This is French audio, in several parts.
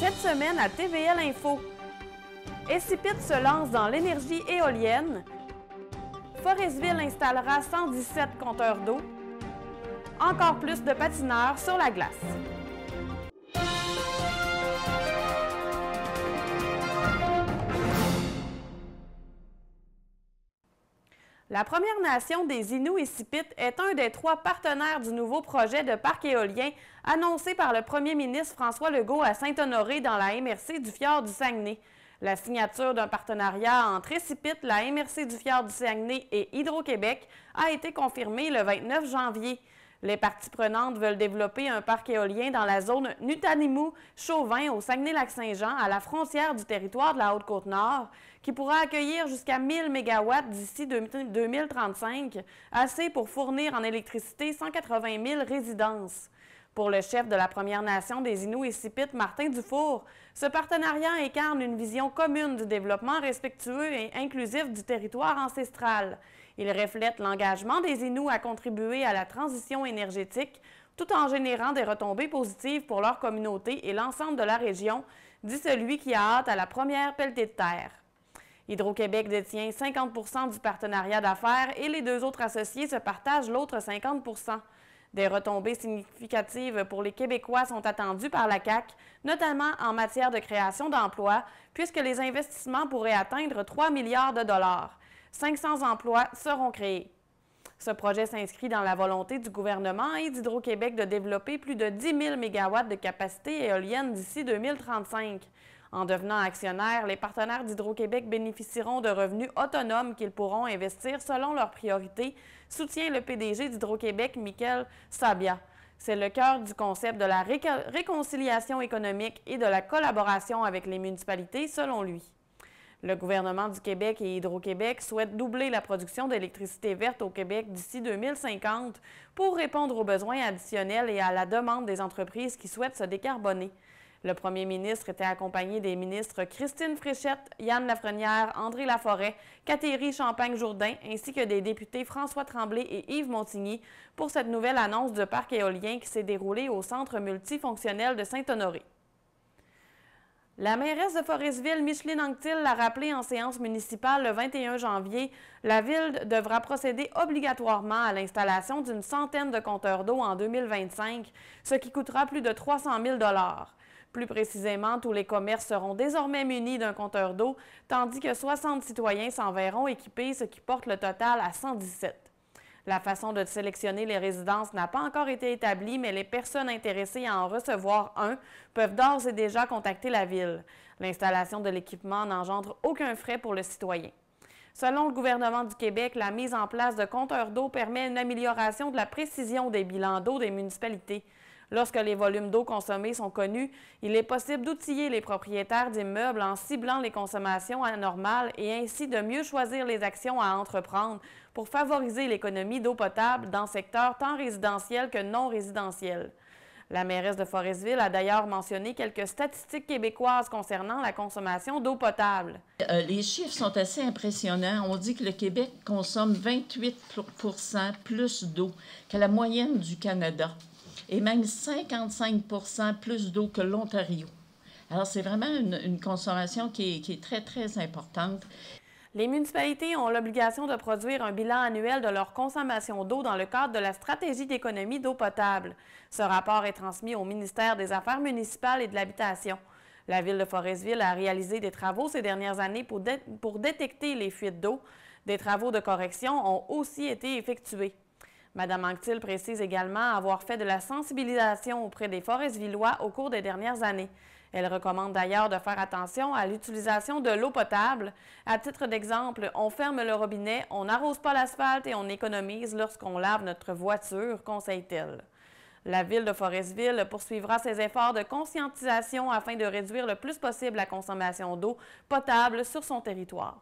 Cette semaine à TVL Info, Escipit se lance dans l'énergie éolienne, Forestville installera 117 compteurs d'eau, encore plus de patineurs sur la glace. La Première Nation des Inuits Escipit est un des 3 partenaires du nouveau projet de parc éolien annoncé par le premier ministre François Legault à Saint-Honoré dans la MRC du Fjord du Saguenay. La signature d'un partenariat entre Escipit, la MRC du Fjord du Saguenay et Hydro-Québec a été confirmée le 29 janvier. Les parties prenantes veulent développer un parc éolien dans la zone Nutanicmu-Chauvin au Saguenay-Lac-Saint-Jean, à la frontière du territoire de la Haute-Côte-Nord, qui pourra accueillir jusqu'à 1000 MW d'ici 2035, assez pour fournir en électricité 180 000 résidences. Pour le chef de la Première Nation des Inuits Escipit, Martin Dufour, ce partenariat incarne une vision commune du développement respectueux et inclusif du territoire ancestral. Il reflète l'engagement des Inuits à contribuer à la transition énergétique tout en générant des retombées positives pour leur communauté et l'ensemble de la région, dit celui qui a hâte à la première pelletée de terre. Hydro-Québec détient 50 du partenariat d'affaires et les 2 autres associés se partagent l'autre 50 Des retombées significatives pour les Québécois sont attendues par la CAQ, notamment en matière de création d'emplois, puisque les investissements pourraient atteindre 3 milliards de dollars. 500 emplois seront créés. Ce projet s'inscrit dans la volonté du gouvernement et d'Hydro-Québec de développer plus de 10 000 MW de capacité éolienne d'ici 2035. En devenant actionnaires, les partenaires d'Hydro-Québec bénéficieront de revenus autonomes qu'ils pourront investir selon leurs priorités, soutient le PDG d'Hydro-Québec, Michael Sabia. C'est le cœur du concept de la réconciliation économique et de la collaboration avec les municipalités, selon lui. Le gouvernement du Québec et Hydro-Québec souhaitent doubler la production d'électricité verte au Québec d'ici 2050 pour répondre aux besoins additionnels et à la demande des entreprises qui souhaitent se décarboner. Le premier ministre était accompagné des ministres Christine Fréchette, Yann Lafrenière, André Laforêt, Catherine Champagne-Jourdain, ainsi que des députés François Tremblay et Yves Montigny pour cette nouvelle annonce de parc éolien qui s'est déroulée au Centre multifonctionnel de Saint-Honoré. La mairesse de Forestville, Micheline Anctil, l'a rappelé en séance municipale le 21 janvier, la ville devra procéder obligatoirement à l'installation d'une centaine de compteurs d'eau en 2025, ce qui coûtera plus de 300 000 $. Plus précisément, tous les commerces seront désormais munis d'un compteur d'eau, tandis que 60 citoyens s'en verront équipés, ce qui porte le total à 117. La façon de sélectionner les résidences n'a pas encore été établie, mais les personnes intéressées à en recevoir un peuvent d'ores et déjà contacter la Ville. L'installation de l'équipement n'engendre aucun frais pour le citoyen. Selon le gouvernement du Québec, la mise en place de compteurs d'eau permet une amélioration de la précision des bilans d'eau des municipalités. Lorsque les volumes d'eau consommés sont connus, il est possible d'outiller les propriétaires d'immeubles en ciblant les consommations anormales et ainsi de mieux choisir les actions à entreprendre pour favoriser l'économie d'eau potable dans secteurs tant résidentiels que non résidentiels. La mairesse de Forestville a d'ailleurs mentionné quelques statistiques québécoises concernant la consommation d'eau potable. Les chiffres sont assez impressionnants. On dit que le Québec consomme 28 % plus d'eau que la moyenne du Canada et même 55 % plus d'eau que l'Ontario. Alors, c'est vraiment une consommation qui est très, très importante. Les municipalités ont l'obligation de produire un bilan annuel de leur consommation d'eau dans le cadre de la stratégie d'économie d'eau potable. Ce rapport est transmis au ministère des Affaires municipales et de l'Habitation. La Ville de Forestville a réalisé des travaux ces dernières années pour détecter les fuites d'eau. Des travaux de correction ont aussi été effectués. Mme Anctil précise également avoir fait de la sensibilisation auprès des Foresvillois au cours des dernières années. Elle recommande d'ailleurs de faire attention à l'utilisation de l'eau potable. À titre d'exemple, on ferme le robinet, on n'arrose pas l'asphalte et on économise lorsqu'on lave notre voiture, conseille-t-elle. La Ville de Forestville poursuivra ses efforts de conscientisation afin de réduire le plus possible la consommation d'eau potable sur son territoire.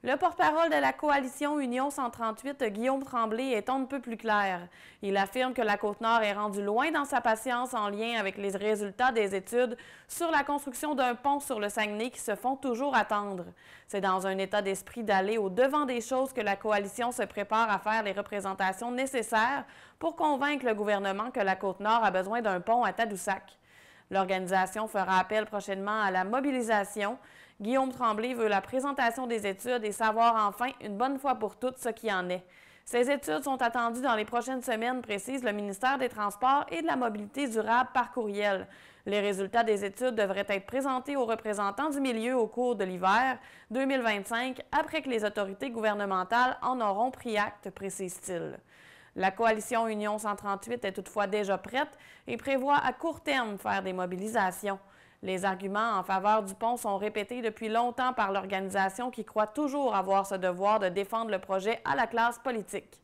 Le porte-parole de la coalition Union 138, Guillaume Tremblay, est on ne peut plus clair. Il affirme que la Côte-Nord est rendue loin dans sa patience en lien avec les résultats des études sur la construction d'un pont sur le Saguenay qui se font toujours attendre. C'est dans un état d'esprit d'aller au-devant des choses que la coalition se prépare à faire les représentations nécessaires pour convaincre le gouvernement que la Côte-Nord a besoin d'un pont à Tadoussac. L'organisation fera appel prochainement à la mobilisation. Guillaume Tremblay veut la présentation des études et savoir enfin une bonne fois pour toutes ce qui en est. Ces études sont attendues dans les prochaines semaines, précise le ministère des Transports et de la Mobilité durable par courriel. Les résultats des études devraient être présentés aux représentants du milieu au cours de l'hiver 2025, après que les autorités gouvernementales en auront pris acte, précise-t-il. La coalition Union 138 est toutefois déjà prête et prévoit à court terme faire des mobilisations. Les arguments en faveur du pont sont répétés depuis longtemps par l'organisation qui croit toujours avoir ce devoir de défendre le projet à la classe politique.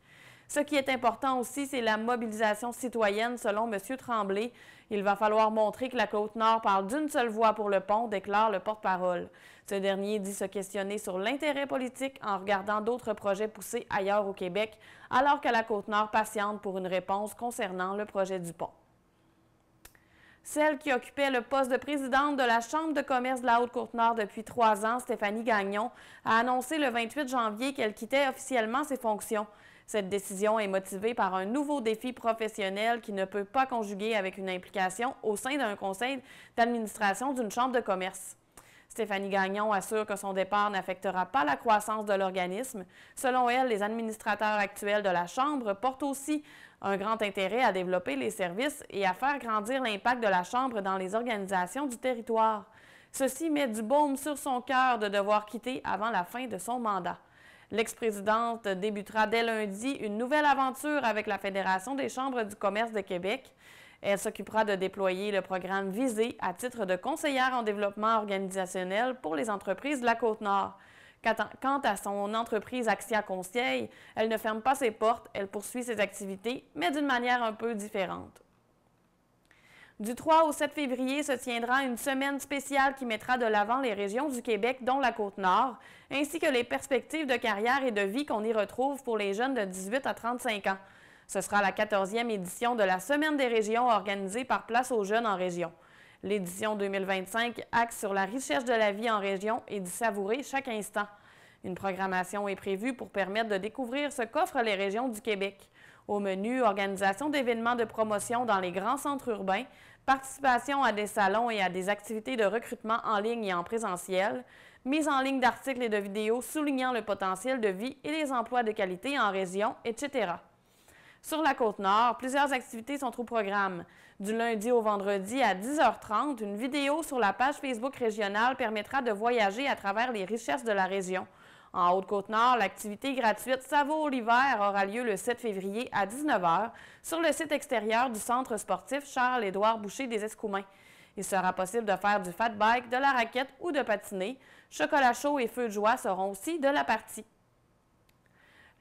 Ce qui est important aussi, c'est la mobilisation citoyenne, selon M. Tremblay. Il va falloir montrer que la Côte-Nord parle d'une seule voix pour le pont, déclare le porte-parole. Ce dernier dit se questionner sur l'intérêt politique en regardant d'autres projets poussés ailleurs au Québec, alors que la Côte-Nord patiente pour une réponse concernant le projet du pont. Celle qui occupait le poste de présidente de la Chambre de commerce de la Haute-Côte-Nord depuis 3 ans, Stéphanie Gagnon, a annoncé le 28 janvier qu'elle quittait officiellement ses fonctions. Cette décision est motivée par un nouveau défi professionnel qui ne peut pas conjuguer avec une implication au sein d'un conseil d'administration d'une chambre de commerce. Stéphanie Gagnon assure que son départ n'affectera pas la croissance de l'organisme. Selon elle, les administrateurs actuels de la Chambre portent aussi un grand intérêt à développer les services et à faire grandir l'impact de la Chambre dans les organisations du territoire. Ceci met du baume sur son cœur de devoir quitter avant la fin de son mandat. L'ex-présidente débutera dès lundi une nouvelle aventure avec la Fédération des chambres du commerce de Québec. Elle s'occupera de déployer le programme Visée à titre de conseillère en développement organisationnel pour les entreprises de la Côte-Nord. Quant à son entreprise Axia Conseil, elle ne ferme pas ses portes, elle poursuit ses activités, mais d'une manière un peu différente. Du 3 au 7 février se tiendra une semaine spéciale qui mettra de l'avant les régions du Québec, dont la Côte-Nord, ainsi que les perspectives de carrière et de vie qu'on y retrouve pour les jeunes de 18 à 35 ans. Ce sera la 14e édition de la Semaine des régions organisée par Place aux jeunes en région. L'édition 2025 axe sur la richesse de la vie en région et d'y savourer chaque instant. Une programmation est prévue pour permettre de découvrir ce qu'offrent les régions du Québec. Au menu, organisation d'événements de promotion dans les grands centres urbains, participation à des salons et à des activités de recrutement en ligne et en présentiel, mise en ligne d'articles et de vidéos soulignant le potentiel de vie et les emplois de qualité en région, etc. Sur la Côte-Nord, plusieurs activités sont au programme. Du lundi au vendredi à 10h30, une vidéo sur la page Facebook régionale permettra de voyager à travers les richesses de la région. En Haute-Côte-Nord, l'activité gratuite Savour l'hiver aura lieu le 7 février à 19h sur le site extérieur du centre sportif Charles-Édouard Boucher des Escoumins. Il sera possible de faire du fat bike, de la raquette ou de patiner. Chocolat chaud et feu de joie seront aussi de la partie.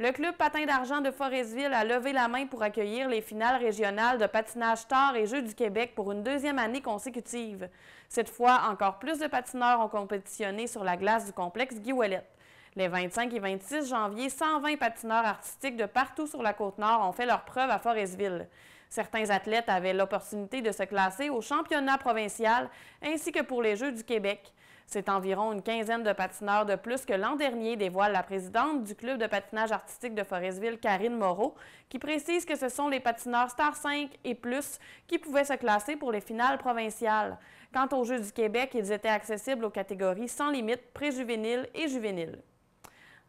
Le club patin d'argent de Forestville a levé la main pour accueillir les finales régionales de patinage tard et Jeux du Québec pour une 2e année consécutive. Cette fois, encore plus de patineurs ont compétitionné sur la glace du complexe Guy Ouellette. Les 25 et 26 janvier, 120 patineurs artistiques de partout sur la Côte-Nord ont fait leur preuve à Forestville. Certains athlètes avaient l'opportunité de se classer au championnat provincial ainsi que pour les Jeux du Québec. C'est environ une quinzaine de patineurs de plus que l'an dernier, dévoile la présidente du club de patinage artistique de Forestville, Karine Moreau, qui précise que ce sont les patineurs Star 5 et plus qui pouvaient se classer pour les finales provinciales. Quant aux Jeux du Québec, ils étaient accessibles aux catégories sans limite, préjuvéniles et juvéniles.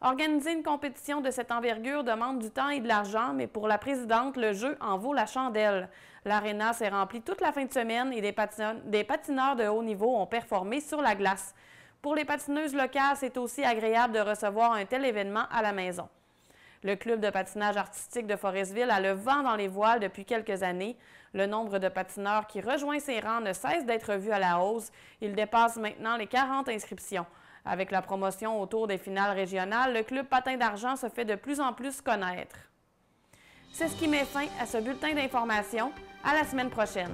Organiser une compétition de cette envergure demande du temps et de l'argent, mais pour la présidente, le jeu en vaut la chandelle. L'aréna s'est remplie toute la fin de semaine et des patineurs de haut niveau ont performé sur la glace. Pour les patineuses locales, c'est aussi agréable de recevoir un tel événement à la maison. Le club de patinage artistique de Forestville a le vent dans les voiles depuis quelques années. Le nombre de patineurs qui rejoint ses rangs ne cesse d'être vu à la hausse. Il dépasse maintenant les 40 inscriptions. Avec la promotion autour des finales régionales, le club patin d'argent se fait de plus en plus connaître. C'est ce qui met fin à ce bulletin d'information. À la semaine prochaine.